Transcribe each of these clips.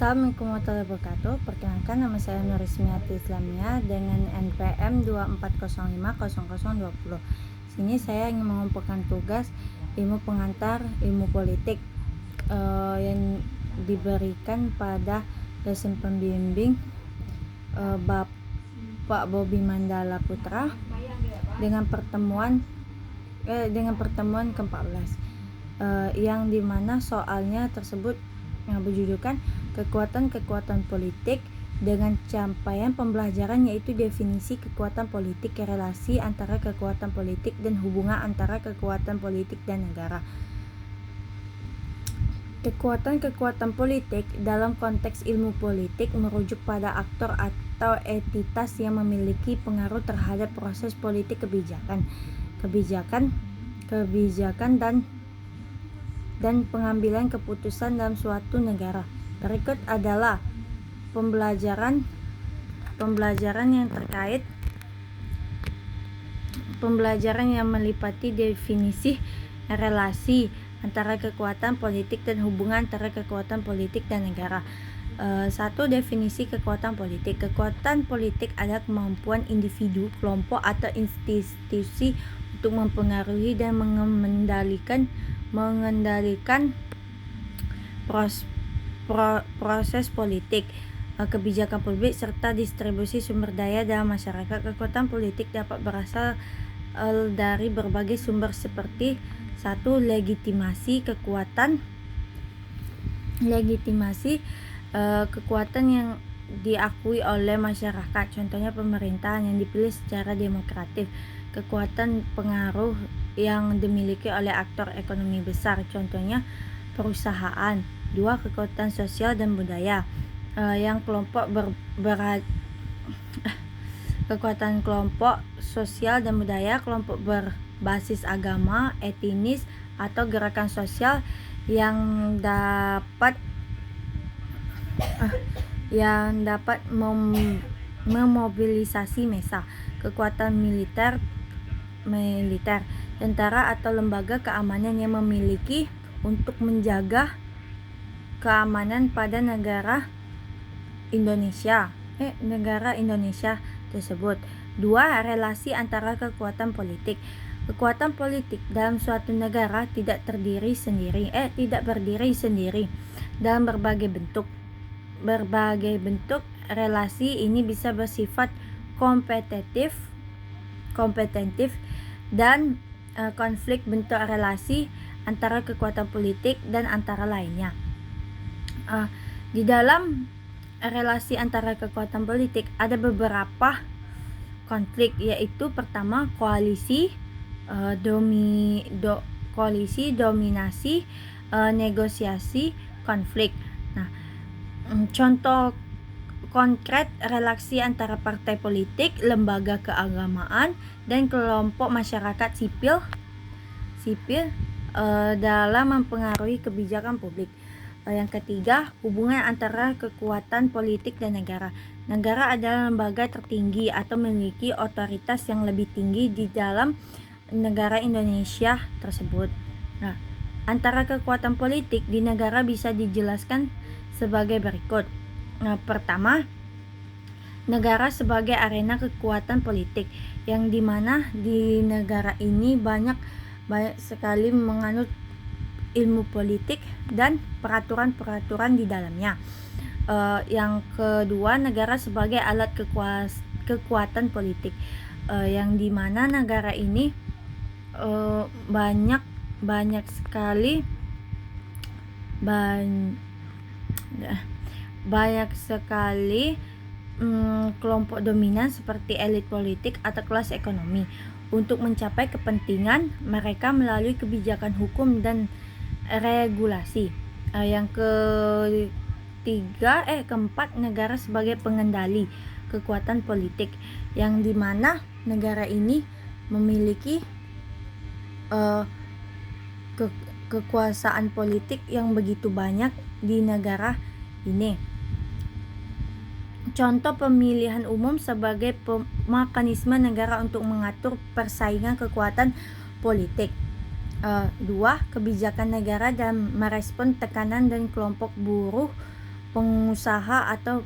Assalamualaikum warahmatullahi wabarakatuh. Perkenalkan, nama saya Nurismiati Islamia dengan NPM 24050020. Sini saya ingin mengumpulkan tugas ilmu pengantar ilmu politik yang diberikan pada dosen pembimbing Bapak Bobi Mandala Putra dengan pertemuan ke-14 yang dimana soalnya tersebut yang berjudulkan kekuatan politik dengan capaian pembelajaran, yaitu definisi kekuatan politik, relasi antara kekuatan politik dan hubungan antara kekuatan politik dan negara. Kekuatan politik dalam konteks ilmu politik merujuk pada aktor atau entitas yang memiliki pengaruh terhadap proses politik, kebijakan dan pengambilan keputusan dalam suatu negara. Berikut adalah pembelajaran yang meliputi definisi relasi antara kekuatan politik dan hubungan antara kekuatan politik dan negara. 1. Definisi kekuatan politik. Kekuatan politik adalah kemampuan individu, kelompok atau institusi untuk mempengaruhi dan mengendalikan proses politik, kebijakan publik, serta distribusi sumber daya dalam masyarakat. Kekuatan politik dapat berasal dari berbagai sumber seperti 1. Legitimasi kekuatan yang diakui oleh masyarakat, contohnya pemerintahan yang dipilih secara demokratis. Kekuatan pengaruh yang dimiliki oleh aktor ekonomi besar, contohnya perusahaan. 2. Kekuatan sosial dan budaya yang kekuatan kelompok sosial dan budaya, kelompok berbasis agama, etnis, atau gerakan sosial yang dapat memobilisasi massa. Kekuatan militer, tentara atau lembaga keamanan yang memiliki untuk menjaga keamanan pada negara Indonesia tersebut. 2. Relasi antara kekuatan politik. Kekuatan politik dalam suatu negara tidak berdiri sendiri dalam berbagai bentuk. Relasi ini bisa bersifat kompetitif dan konflik. Bentuk relasi antara kekuatan politik dan antara lainnya. Di dalam relasi antara kekuatan politik ada beberapa konflik, yaitu pertama koalisi, dominasi, negosiasi, konflik. Contoh konkret relasi antara partai politik, lembaga keagamaan, dan kelompok masyarakat sipil dalam mempengaruhi kebijakan publik. Yang ketiga, hubungan antara kekuatan politik dan negara. Negara adalah lembaga tertinggi atau memiliki otoritas yang lebih tinggi di dalam negara Indonesia tersebut. Antara kekuatan politik di negara bisa dijelaskan sebagai berikut. Pertama, negara sebagai arena kekuatan politik, yang dimana di negara ini banyak sekali menganut ilmu politik dan peraturan-peraturan di dalamnya. Yang kedua, negara sebagai alat kekuatan politik, yang dimana negara ini banyak sekali kelompok dominan seperti elit politik atau kelas ekonomi untuk mencapai kepentingan mereka melalui kebijakan hukum dan regulasi. Yang keempat, negara sebagai pengendali kekuatan politik, yang dimana negara ini memiliki kekuasaan politik yang begitu banyak di negara ini. Contoh pemilihan umum sebagai mekanisme negara untuk mengatur persaingan kekuatan politik. 2. Kebijakan negara dalam merespon tekanan dan kelompok buruh pengusaha atau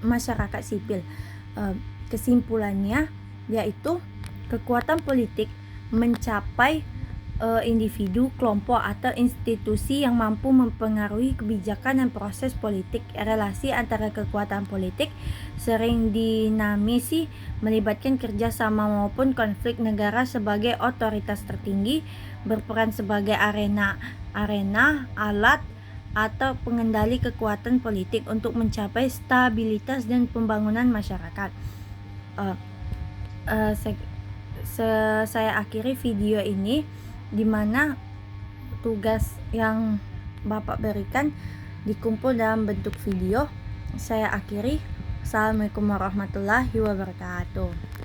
masyarakat sipil. Kesimpulannya yaitu kekuatan politik mencapai individu, kelompok, atau institusi yang mampu mempengaruhi kebijakan dan proses politik. Relasi antara kekuatan politik sering dinamisi melibatkan kerjasama maupun konflik. Negara sebagai otoritas tertinggi berperan sebagai arena, alat, atau pengendali kekuatan politik untuk mencapai stabilitas dan pembangunan masyarakat. Saya akhiri video ini di mana tugas yang Bapak berikan dikumpul dalam bentuk video. Saya akhiri. Assalamualaikum warahmatullahi wabarakatuh.